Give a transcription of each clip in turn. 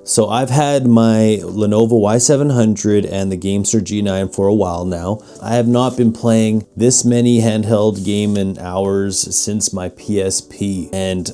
So I've had my Lenovo Y700 and the Gamesir G9 for a while now. I have not been playing this many handheld gaming hours since my PSP, and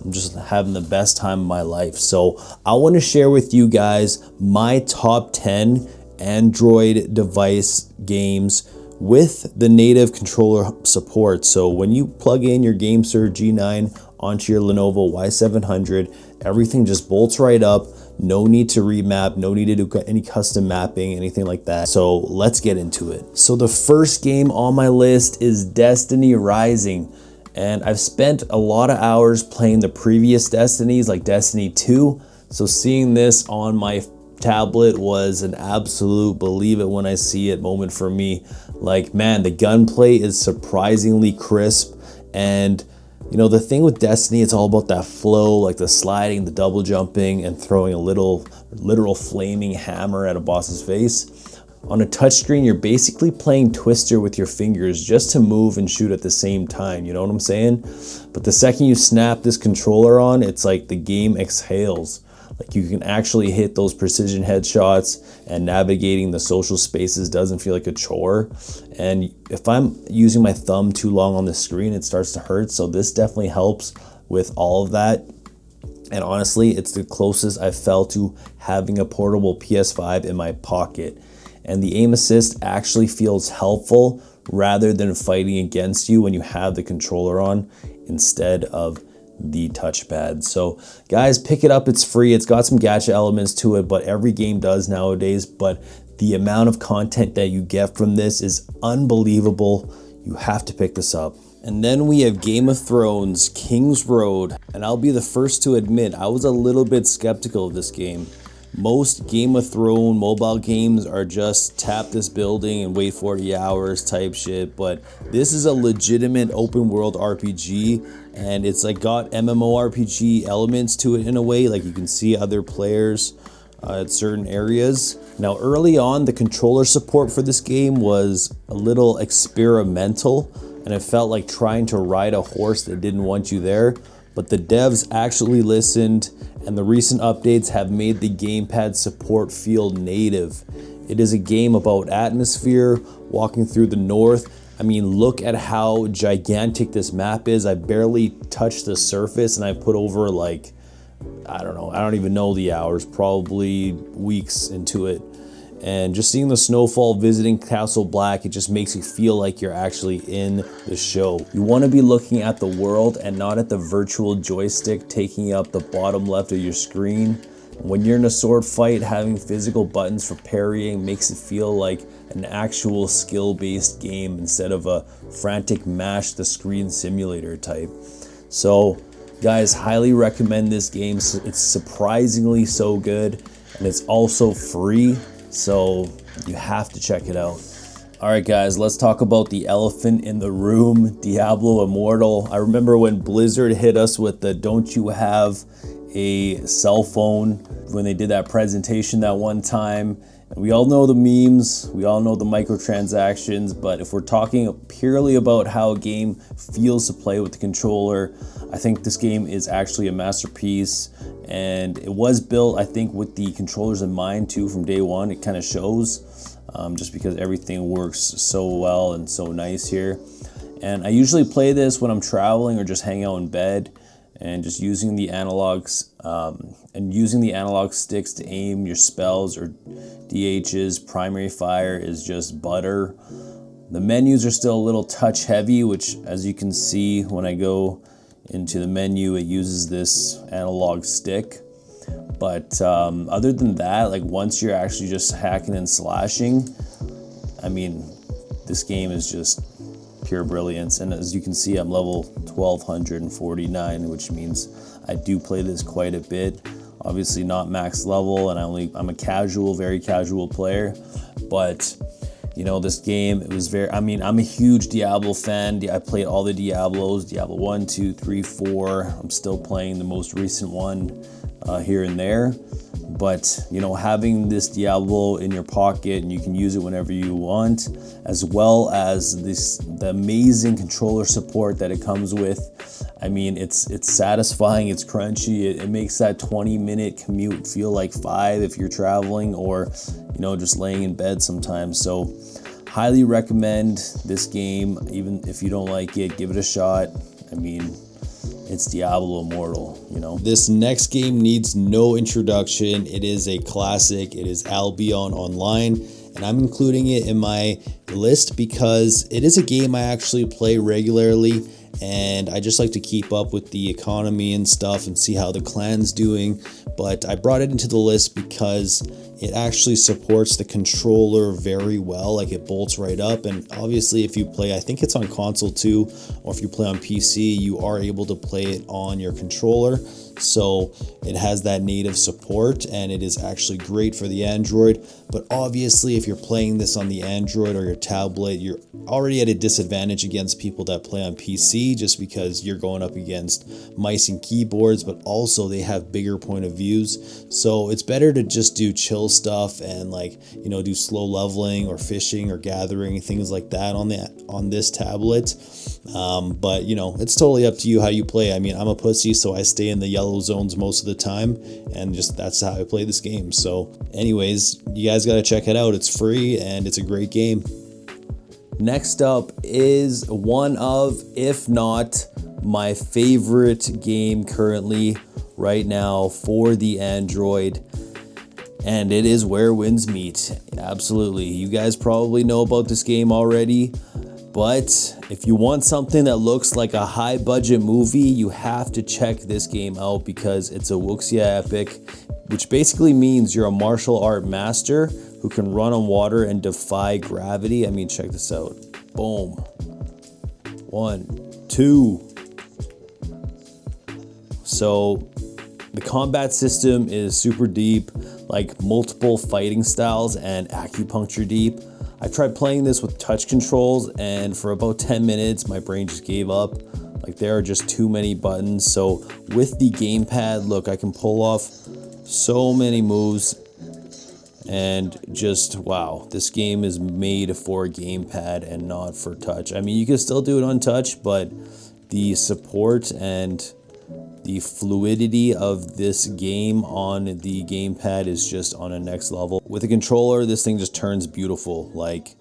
I'm just having the best time of my life. So I want to share with you guys my top 10 Android device games with the native controller support. So when you plug in your Gamesir G9 onto your Lenovo Y700, everything just bolts right up. No need to remap, no need to do any custom mapping, anything like that. So let's get into it. So the first game on my list is Destiny Rising. And I've spent a lot of hours playing the previous Destinies, like Destiny 2. So seeing this on my tablet was an absolute believe it when I see it moment for me. Like, man, the gunplay is surprisingly crisp. And you know, the thing with Destiny, it's all about that flow, like the sliding, the double jumping, and throwing a literal flaming hammer at a boss's face. On a touchscreen, you're basically playing Twister with your fingers just to move and shoot at the same time, you know what I'm saying? But the second you snap this controller on, it's like the game exhales. Like, you can actually hit those precision headshots, and navigating the social spaces doesn't feel like a chore. And if I'm using my thumb too long on the screen, it starts to hurt. So this definitely helps with all of that. And honestly, it's the closest I've felt to having a portable PS5 in my pocket. And the aim assist actually feels helpful rather than fighting against you when you have the controller on instead of the touchpad. So guys, pick it up, it's free. It's got some gacha elements to it, but every game does nowadays. But the amount of content that you get from this is unbelievable. You have to pick this up. And then we have Game of Thrones King's Road, and I'll be the first to admit I was a little bit skeptical of this game. Most Game of Thrones mobile games are just tap this building and wait 40 hours type shit, but this is a legitimate open world RPG, and it's like got MMORPG elements to it in a way. Like, you can see other players at certain areas. Now, early on, the controller support for this game was a little experimental, and it felt like trying to ride a horse that didn't want you there. But the devs actually listened, and the recent updates have made the gamepad support feel native. It is a game about atmosphere, walking through the north. I mean, look at how gigantic this map is. I barely touched the surface, and I put over like, I don't know, I don't even know the hours, probably weeks into it. And just seeing the snowfall, visiting Castle Black, it just makes you feel like you're actually in the show. You want to be looking at the world and not at the virtual joystick taking up the bottom left of your screen. When you're in a sword fight, having physical buttons for parrying makes it feel like an actual skill-based game instead of a frantic mash the screen simulator type. So guys, highly recommend this game. It's surprisingly so good, and it's also free. So you have to check it out. All right, guys, let's talk about the elephant in the room, Diablo Immortal. I remember when Blizzard hit us with the "don't you have a cell phone" when they did that presentation that one time. And we all know the memes, we all know the microtransactions, but if we're talking purely about how a game feels to play with the controller, I think this game is actually a masterpiece. And it was built, I think, with the controllers in mind too from day one. It kind of shows, just because everything works so well and so nice here. And I usually play this when I'm traveling or just hang out in bed, and just using the analogs and using the analog sticks to aim your spells or DHs. Primary fire is just butter. The menus are still a little touch heavy, which, as you can see when I go into the menu, it uses this analog stick. But other than that, like, once you're actually just hacking and slashing, I mean, this game is just pure brilliance. And as you can see, I'm level 1249, which means I do play this quite a bit. Obviously not max level, and I'm a casual, very casual player, but you know, this game, it was very, I mean, I'm a huge Diablo fan. I played all the Diablos, Diablo 1, 2, 3, 4. I'm still playing the most recent one here and there. But you know, having this Diablo in your pocket and you can use it whenever you want, as well as the amazing controller support that it comes with. I mean, it's satisfying, it's crunchy, it makes that 20-minute commute feel like 5 if you're traveling, or you know, just laying in bed sometimes. So highly recommend this game. Even if you don't like it, give it a shot. I mean, it's Diablo Immortal, you know. This next game needs no introduction. It is a classic. It is Albion Online, and I'm including it in my list because it is a game I actually play regularly, and I just like to keep up with the economy and stuff and see how the clan's doing. But I brought it into the list because it actually supports the controller very well. Like, it bolts right up, and obviously if you play, I think it's on console too, or if you play on PC, you are able to play it on your controller. So it has that native support, and it is actually great for the Android. But obviously if you're playing this on the Android or your tablet, you're already at a disadvantage against people that play on PC, just because you're going up against mice and keyboards, but also they have bigger point of views. So it's better to just do chill stuff and, like, you know, do slow leveling or fishing or gathering, things like that on this tablet. But you know, it's totally up to you how you play. I mean, I'm a pussy, so I stay in the yellow zones most of the time, and just that's how I play this game. So anyways, you guys got to check it out. It's free and it's a great game. Next up is one of, if not my favorite game currently right now for the Android, and it is Where Winds Meet. Absolutely, you guys probably know about this game already, but if you want something that looks like a high budget movie, you have to check this game out because it's a wuxia epic, which basically means you're a martial art master who can run on water and defy gravity. I mean, check this out. Boom. 1, 2. So the combat system is super deep, like multiple fighting styles and acupuncture deep. I tried playing this with touch controls, and for about 10 minutes, my brain just gave up. Like, there are just too many buttons. So with the gamepad, look, I can pull off so many moves, and just, wow, this game is made for a gamepad and not for touch. I mean, you can still do it on touch, but the support and the fluidity of this game on the gamepad is just on a next level. With a controller, this thing just turns beautiful. Like,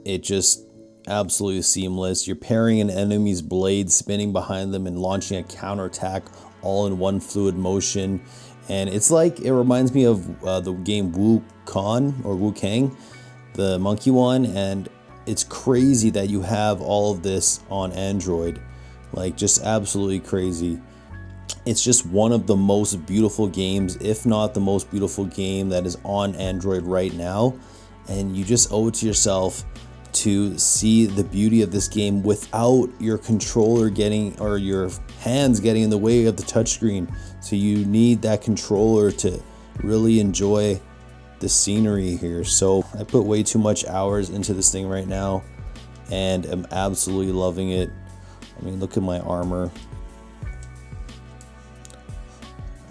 it just absolutely seamless. You're parrying an enemy's blade, spinning behind them, and launching a counterattack all in one fluid motion. And it's like, it reminds me of the game Wukong, the monkey one, and it's crazy that you have all of this on Android. Like, just absolutely crazy. It's just one of the most beautiful games, if not the most beautiful game that is on Android right now. And you just owe it to yourself to see the beauty of this game without your controller getting, or your hands getting in the way of the touchscreen. So you need that controller to really enjoy the scenery here. So I put way too much hours into this thing right now, and I'm absolutely loving it. I mean, look at my armor.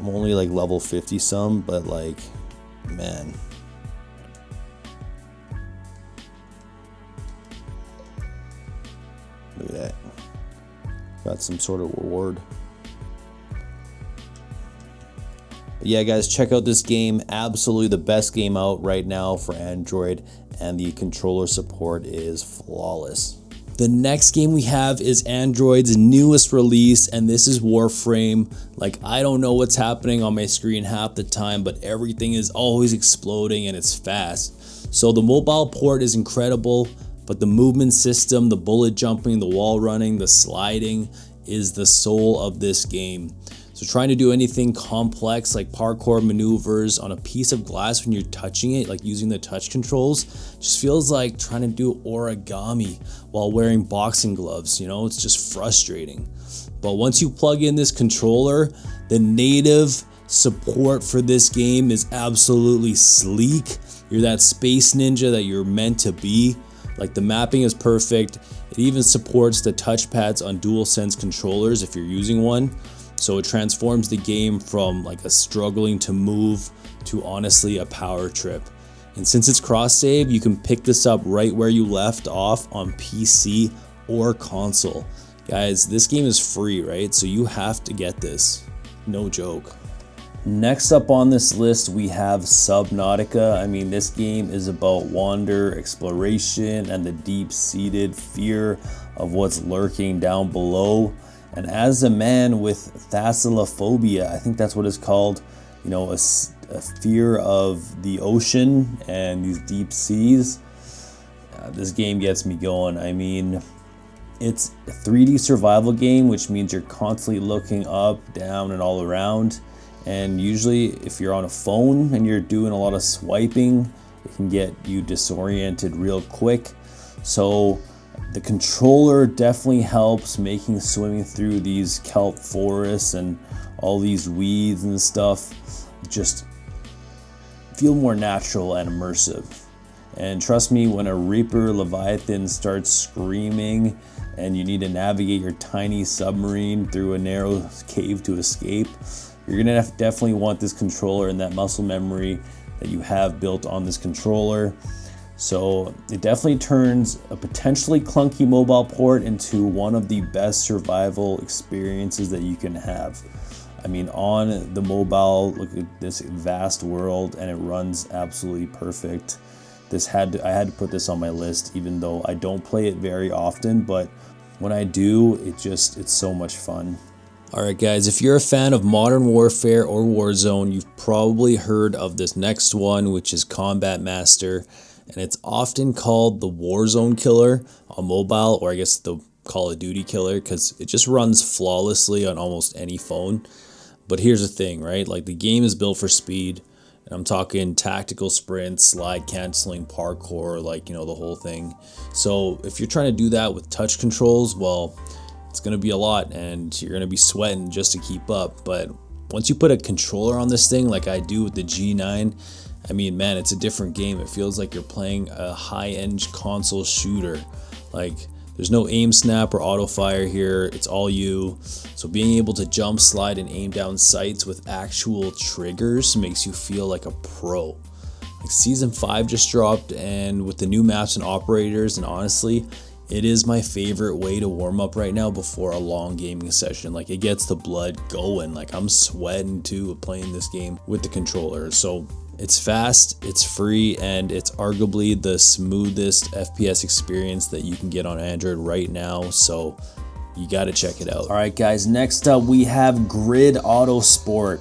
I'm only like level 50 some, but like, man. Look at that. Got some sort of reward. But yeah, guys, check out this game. Absolutely the best game out right now for Android, and the controller support is flawless. The next game we have is Android's newest release, and this is Warframe. Like, I don't know what's happening on my screen half the time, but everything is always exploding and it's fast. So the mobile port is incredible, but the movement system, the bullet jumping, the wall running, the sliding is the soul of this game. So trying to do anything complex like parkour maneuvers on a piece of glass when you're touching it, like using the touch controls, just feels like trying to do origami while wearing boxing gloves, you know? It's just frustrating. But once you plug in this controller, the native support for this game is absolutely sleek. You're that space ninja that you're meant to be. Like, the mapping is perfect. It even supports the touchpads on DualSense controllers if you're using one. So it transforms the game from like a struggling to move to honestly a power trip. And since it's cross save, you can pick this up right where you left off on PC or console. Guys, this game is free, right? So you have to get this. No joke. Next up on this list, we have Subnautica. I mean, this game is about wonder, exploration, and the deep-seated fear of what's lurking down below. And as a man with thalassophobia, I think that's what it's called, you know, a fear of the ocean and these deep seas, this game gets me going. I mean, it's a 3D survival game, which means you're constantly looking up, down, and all around. And usually if you're on a phone and you're doing a lot of swiping, it can get you disoriented real quick. So the controller definitely helps making swimming through these kelp forests and all these weeds and stuff just feel more natural and immersive. And trust me, when a Reaper Leviathan starts screaming and you need to navigate your tiny submarine through a narrow cave to escape, you're gonna definitely want this controller and that muscle memory that you have built on this controller. So it definitely turns a potentially clunky mobile port into one of the best survival experiences that you can have. I mean, on the mobile, look at this vast world, and it runs absolutely perfect. I had to put this on my list, even though I don't play it very often, but when I do, it's so much fun. Alright guys, if you're a fan of Modern Warfare or Warzone, you've probably heard of this next one, which is Combat Master, and it's often called the Warzone killer on mobile, or I guess the Call of Duty killer, because it just runs flawlessly on almost any phone. But here's the thing, right? Like, the game is built for speed, and I'm talking tactical sprints, slide canceling, parkour, like, you know, the whole thing. So if you're trying to do that with touch controls, well, it's going to be a lot and you're going to be sweating just to keep up. But once you put a controller on this thing like I do with the G9, I mean, man, it's a different game. It feels like you're playing a high-end console shooter. Like, there's no aim snap or auto fire here. It's all you. So being able to jump, slide, and aim down sights with actual triggers makes you feel like a pro. Like, Season 5 just dropped, and with the new maps and operators, and honestly, it is my favorite way to warm up right now before a long gaming session. Like, it gets the blood going. Like, I'm sweating too playing this game with the controller. So it's fast, it's free, and it's arguably the smoothest FPS experience that you can get on Android right now. So you gotta check it out. All right guys, next up we have Grid Autosport.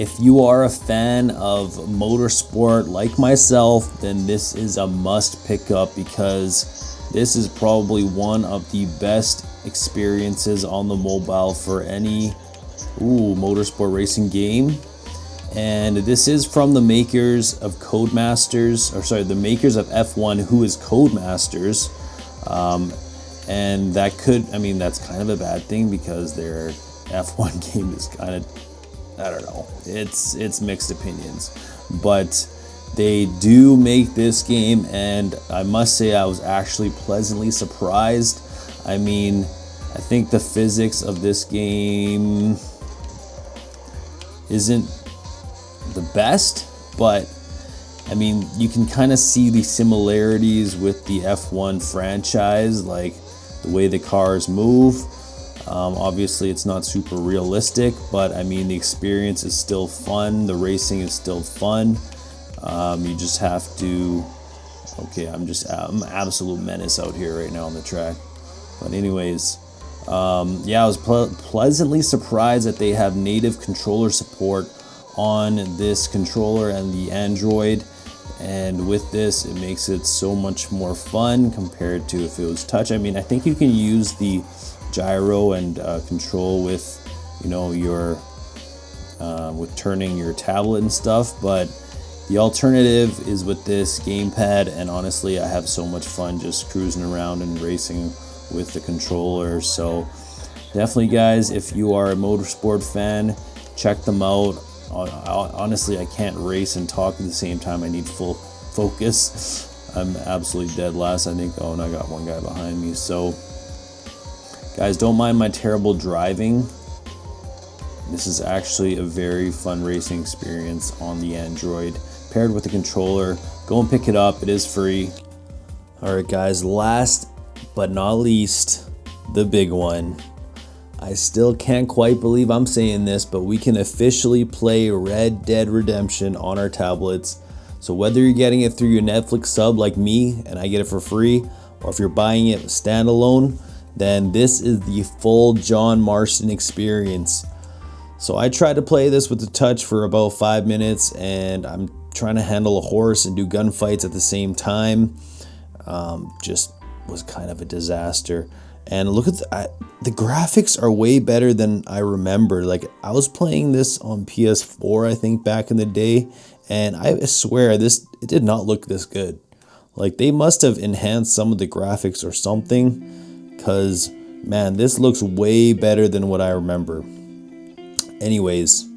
If you are a fan of motorsport like myself, then this is a must pick up, because this is probably one of the best experiences on the mobile for any motorsport racing game. And this is from the makers of the makers of F1, who is Codemasters. And that's kind of a bad thing, because their F1 game is kind of, I don't know, it's mixed opinions. But they do make this game, and I must say I was actually pleasantly surprised. I mean, I think the physics of this game isn't the best, but I mean, you can kind of see the similarities with the F1 franchise, like the way the cars move. Obviously it's not super realistic, but I mean, the experience is still fun, the racing is still fun. You just have to, I'm an absolute menace out here right now on the track. But anyways, yeah, I was pleasantly surprised that they have native controller support on this controller and the Android. And with this, it makes it so much more fun compared to if it was touch. I mean, I think you can use the gyro and control with, you know, your with turning your tablet and stuff, but the alternative is with this gamepad, and honestly, I have so much fun just cruising around and racing with the controller. So definitely, guys, if you are a motorsport fan, check them out. Honestly, I can't race and talk at the same time. I need full focus. I'm absolutely dead last, I think. Oh, and I got one guy behind me. So guys, don't mind my terrible driving. This is actually a very fun racing experience on the Android, paired with a controller. Go and pick it up, it is free. Alright guys, last but not least, the big one. I still can't quite believe I'm saying this, but we can officially play Red Dead Redemption on our tablets. So whether you're getting it through your Netflix sub like me, and I get it for free, or if you're buying it standalone, then this is the full John Marston experience. So I tried to play this with the touch for about 5 minutes, and I'm trying to handle a horse and do gunfights at the same time. Just was kind of a disaster. And look at the graphics are way better than I remember. Like, I was playing this on PS4, I think, back in the day, and I swear it did not look this good. Like, they must have enhanced some of the graphics or something, because man, this looks way better than what I remember. Anyways,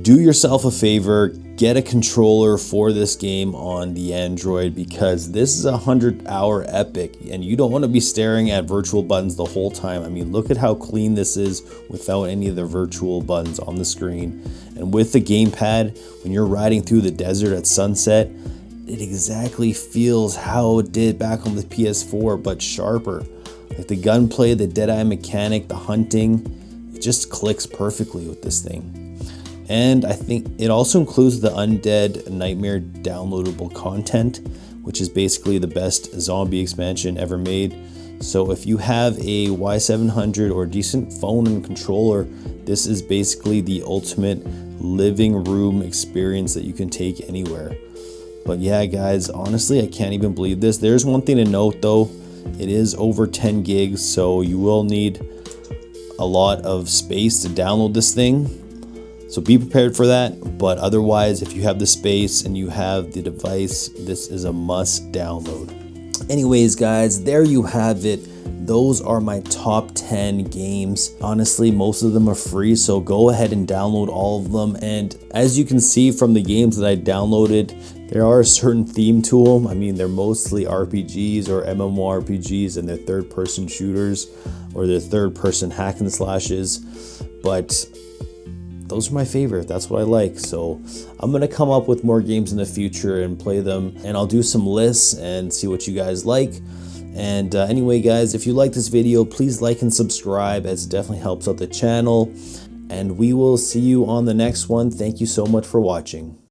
do yourself a favor, get a controller for this game on the Android, because this is a 100-hour epic and you don't want to be staring at virtual buttons the whole time. I mean, look at how clean this is without any of the virtual buttons on the screen. And with the gamepad, when you're riding through the desert at sunset, it exactly feels how it did back on the PS4, but sharper. Like the gunplay, the deadeye mechanic, the hunting, it just clicks perfectly with this thing. And I think it also includes the Undead Nightmare downloadable content, which is basically the best zombie expansion ever made. So if you have a Y700 or a decent phone and controller, this is basically the ultimate living room experience that you can take anywhere. But yeah, guys, honestly, I can't even believe this. There's one thing to note though, it is over 10 gigs, so you will need a lot of space to download this thing. So be prepared for that, but otherwise, if you have the space and you have the device, this is a must download. Anyways, guys, there you have it. Those are my top 10 games. Honestly, most of them are free, so go ahead and download all of them. And as you can see from the games that I downloaded, there are a certain theme to them. I mean, they're mostly RPGs or MMORPGs, and they're third-person shooters or they're third-person hack and slashes, but those are my favorite. That's what I like. So I'm gonna come up with more games in the future and play them, and I'll do some lists and see what you guys like. And anyway, guys, if you like this video, please like and subscribe, as it definitely helps out the channel, and we will see you on the next one. Thank you so much for watching.